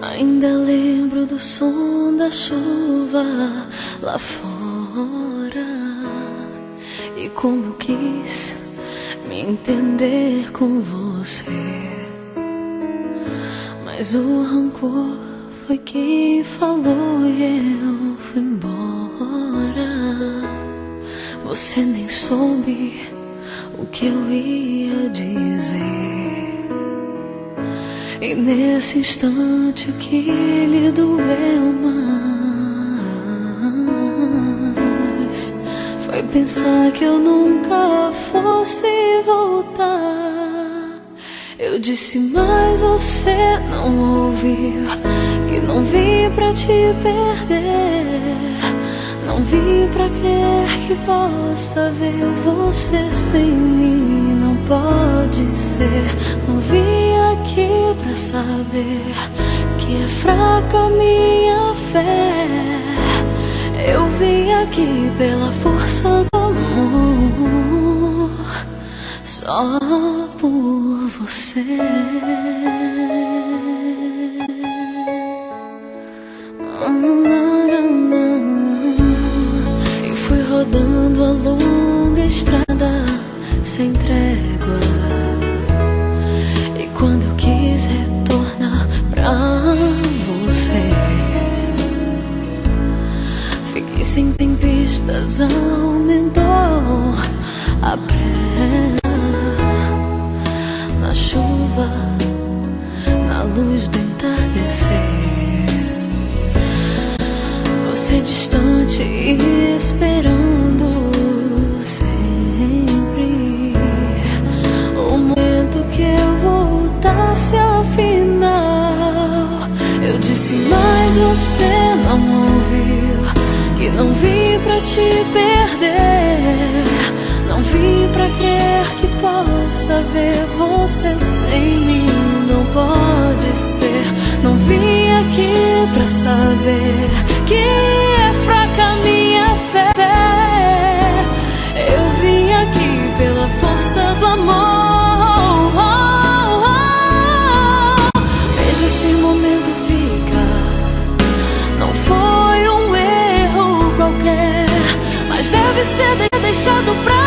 Ainda lembro do som da chuva lá fora e como eu quis me entender com você. Mas o rancor foi quem falou e eu fui embora. Você nem soube o que eu ia dizer. E nesse instante que lhe doeu mais foi pensar que eu nunca fosse voltar. Eu disse, mas você não ouviu, que não vim pra te perder. Não vim pra crer que possa ver você sem mim. Não pode ser. Não vim aqui pra saber que é fraca minha fé. Eu vim aqui pela força do amor, só por você. E fui rodando a longa estrada sem trégua. E quando eu quis retornar pra você, fiquei sem tempistas, aumentou a pressa. Na chuva, na luz do entardecer, você distante e esperando sempre o momento que eu voltasse afinal. Eu disse, mas você não ouviu, que não vim pra te perder. Não vim pra crer que possa ver você sem mim. Não pode ser. Não vim aqui pra saber que é fraca minha fé. Eu vim aqui pela força do amor. Veja esse momento fica. Não foi um erro qualquer, mas deve ser deixado pra